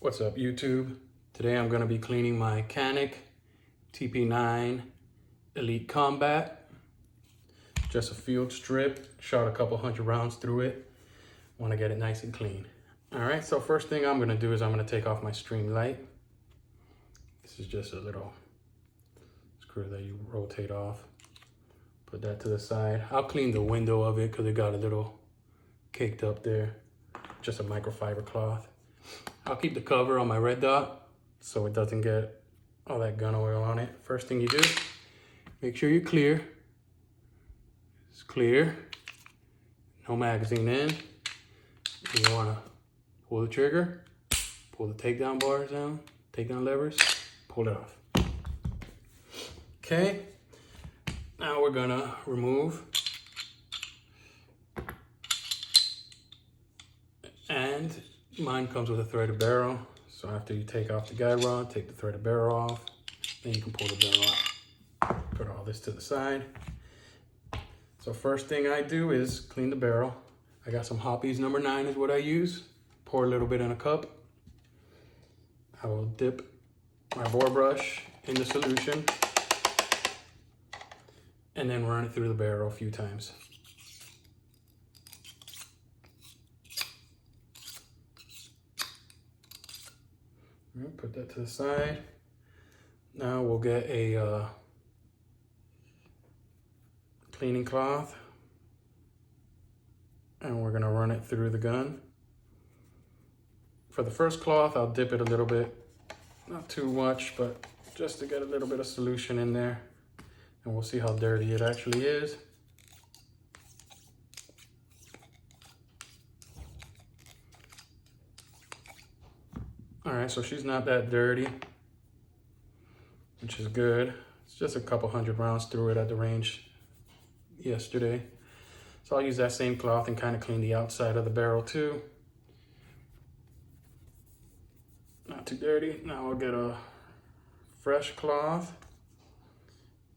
What's up, YouTube? Today I'm going to be cleaning my Canik TP9 Elite Combat. Just a field strip, shot a couple hundred rounds through it. Want to get it nice and clean. Alright, so first thing I'm going to do is I'm going to take off my stream light. This is just a little screw that you rotate off. Put that to the side. I'll clean the window of it because it got a little caked up there. Just a microfiber cloth. I'll keep the cover on my red dot so it doesn't get all that gun oil on it. First thing you do, make sure you're clear. It's clear. No magazine in. You want to pull the trigger, pull the takedown bars down, takedown levers, pull it off. Okay, now we're gonna remove and mine comes with a threaded barrel, so after you take off the guide rod, take the threaded barrel off, then you can pull the barrel out. Put all this to the side. So first thing I do is clean the barrel. I got some Hoppe's number 9 is what I use. Pour a little bit in a cup. I will dip my bore brush in the solution and then run it through the barrel a few times. Put that to the side. Now we'll get a cleaning cloth and we're gonna run it through the gun. For the first cloth, I'll dip it a little bit, not too much, but just to get a little bit of solution in there, and we'll see how dirty it actually is. All right, so she's not that dirty, which is good. It's just a couple hundred rounds through it at the range yesterday. So I'll use that same cloth and kind of clean the outside of the barrel too. Not too dirty. Now I'll get a fresh cloth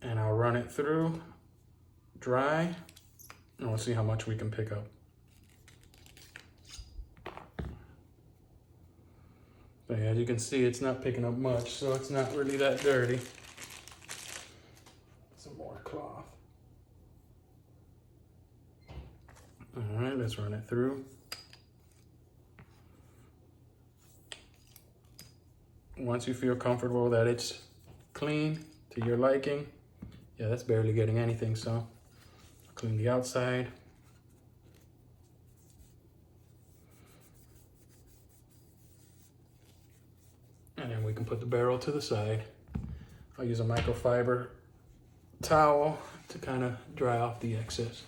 and I'll run it through dry, and we'll see how much we can pick up. But yeah, as you can see, it's not picking up much, so it's not really that dirty. Some more cloth. All right, let's run it through. Once you feel comfortable that it's clean to your liking, yeah, that's barely getting anything, so I'll clean the outside. And then we can put the barrel to the side. I'll use a microfiber towel to kind of dry off the excess.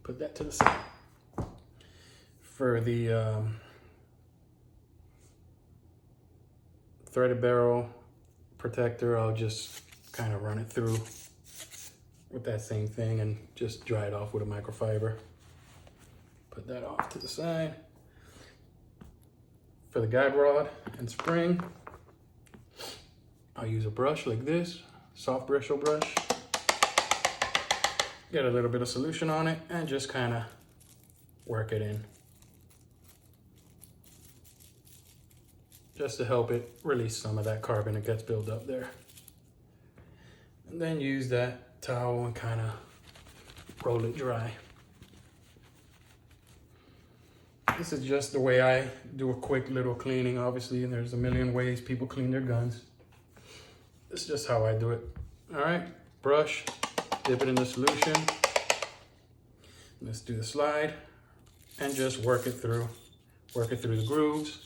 Put that to the side. For the threaded barrel protector, I'll just kind of run it through with that same thing and just dry it off with a microfiber. Put that off to the side. For the guide rod and spring, I'll use a brush like this, soft bristle brush. Get a little bit of solution on it and just kind of work it in. Just to help it release some of that carbon that gets built up there. And then use that towel and kind of roll it dry. This is just the way I do a quick little cleaning. Obviously, there's a million ways people clean their guns. This is just how I do it. All right, brush, dip it in the solution. Let's do the slide and just work it through. Work it through the grooves.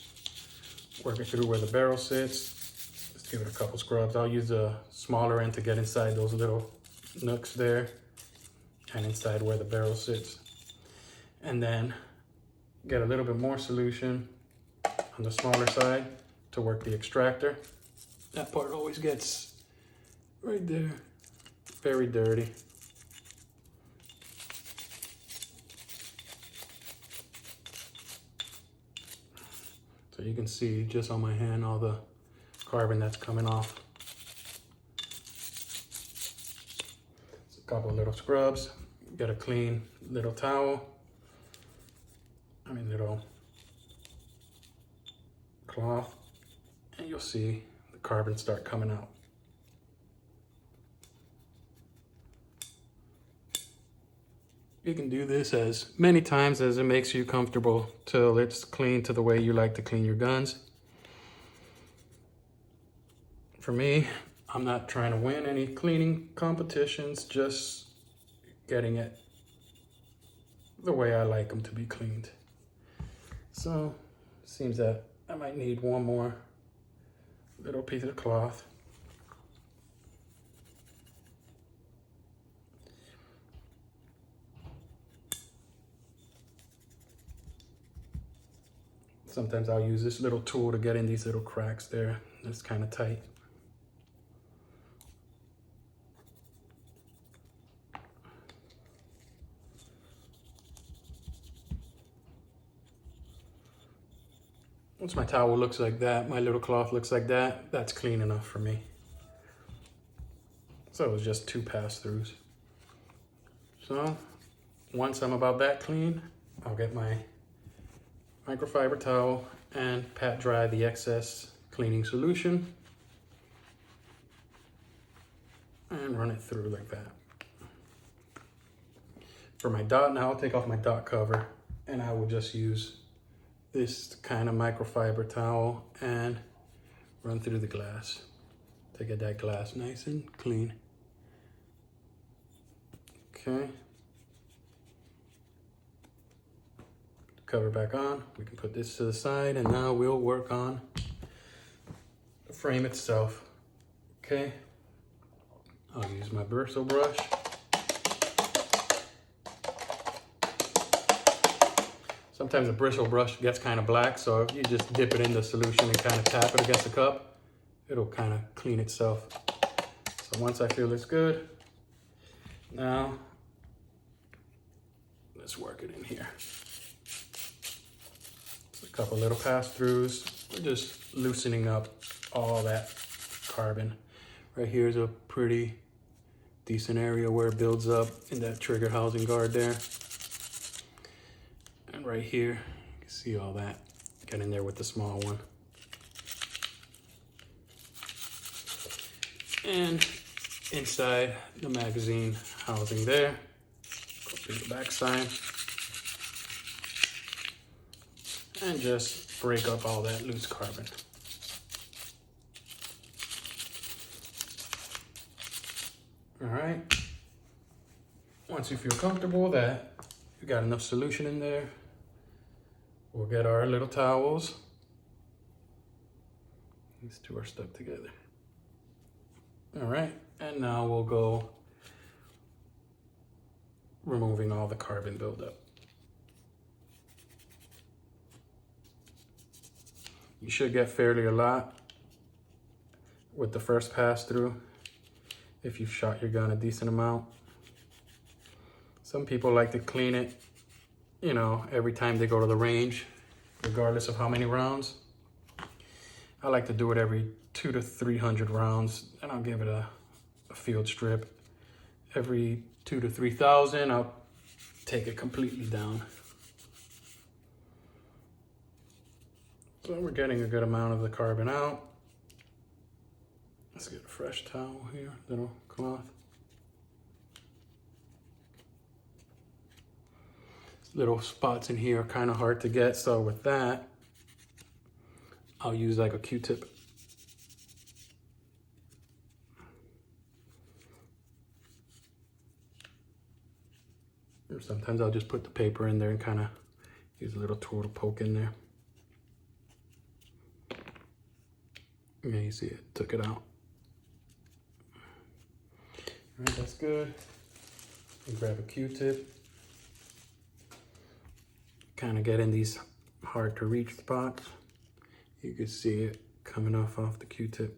Work it through where the barrel sits. Let's give it a couple scrubs. I'll use a smaller end to get inside those little nooks there and inside where the barrel sits. And then get a little bit more solution on the smaller side to work the extractor. That part always gets right there, very dirty. So you can see just on my hand all the carbon that's coming off. A couple of little scrubs. Get a clean little towel. little cloth, and you'll see the carbon start coming out. You can do this as many times as it makes you comfortable till it's clean to the way you like to clean your guns. For me, I'm not trying to win any cleaning competitions, just getting it the way I like them to be cleaned. So, seems that I might need one more little piece of cloth. Sometimes I'll use this little tool to get in these little cracks there. It's kind of tight. Once my towel looks like that, my little cloth looks like that, that's clean enough for me. So it was just 2 pass-throughs. So once I'm about that clean, I'll get my microfiber towel and pat dry the excess cleaning solution and run it through like that. For my dot now, I'll take off my dot cover and I will just use this kind of microfiber towel and run through the glass to get that glass nice and clean. Okay. Cover back on. We can put this to the side and now we'll work on the frame itself. Okay. I'll use my bristle brush. Sometimes the bristle brush gets kind of black, so if you just dip it in the solution and kind of tap it against the cup, it'll kind of clean itself. So once I feel it's good, now let's work it in here. Just a couple little pass-throughs. We're just loosening up all that carbon. Right here is a pretty decent area where it builds up in that trigger housing guard there. And right here, you can see all that. Get in there with the small one. And inside the magazine housing there, go through the back side. And just break up all that loose carbon. All right. Once you feel comfortable that you got enough solution in there, we'll get our little towels. These two are stuck together. All right, and now we'll go removing all the carbon buildup. You should get fairly a lot with the first pass through if you've shot your gun a decent amount. Some people like to clean it, you know, every time they go to the range, regardless of how many rounds. I like to do it every 200 to 300 rounds, and I'll give it a field strip. Every 2,000 to 3,000, I'll take it completely down. So we're getting a good amount of the carbon out. Let's get a fresh towel here, little cloth. Little spots in here are kind of hard to get, so with that, I'll use like a Q-tip. Or sometimes I'll just put the paper in there and kind of use a little tool to poke in there. Yeah, you see it, took it out. All right, that's good. And grab a Q-tip. Kind of get in these hard to reach spots. You can see it coming off the Q-tip.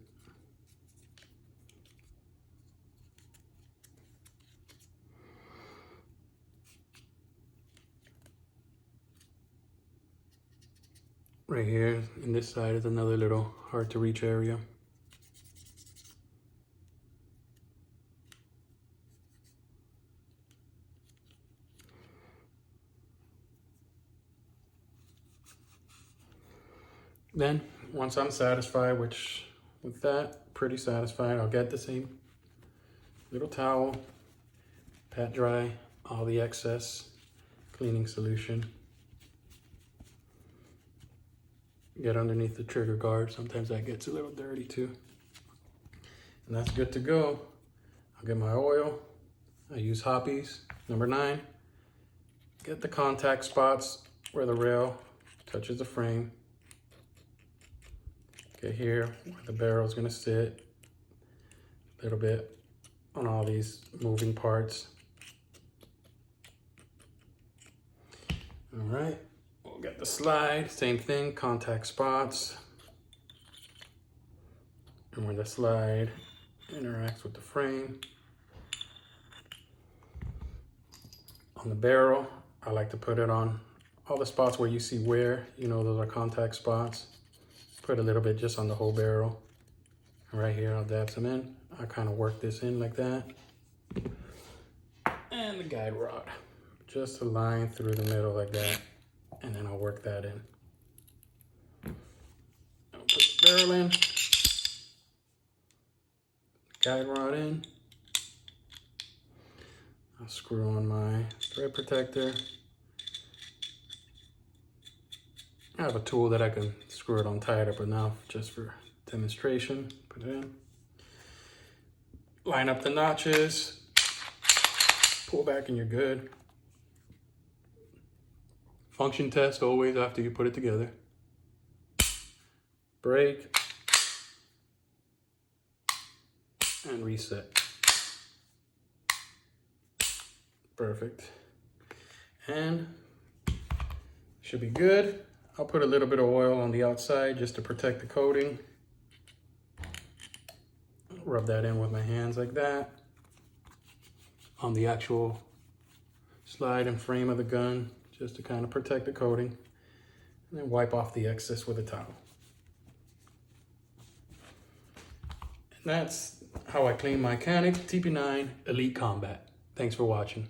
Right here, in this side is another little hard to reach area. Then once I'm satisfied, which with that, pretty satisfied, I'll get the same little towel, pat dry all the excess cleaning solution. Get underneath the trigger guard. Sometimes that gets a little dirty too. And that's good to go. I'll get my oil. I use Hoppe's number 9. Get the contact spots where the rail touches the frame. Get here where the barrel is going to sit. A little bit on all these moving parts. All right, we'll get the slide, same thing, contact spots. And where the slide interacts with the frame. On the barrel, I like to put it on all the spots where you see wear, you know, those are contact spots. Put a little bit just on the whole barrel. And right here, I'll dab some in. I kind of work this in like that. And the guide rod. Just a line through the middle like that. And then I'll work that in. I'll put the barrel in. Guide rod in. I'll screw on my thread protector. I have a tool that I can screw it on tighter, but now just for demonstration, put it in. Line up the notches. Pull back and you're good. Function test always after you put it together. Break. And reset. Perfect. And should be good. I'll put a little bit of oil on the outside just to protect the coating. Rub that in with my hands like that. On the actual slide and frame of the gun, just to kind of protect the coating. And then wipe off the excess with a towel. And that's how I clean my Canik TP9 Elite Combat. Thanks for watching.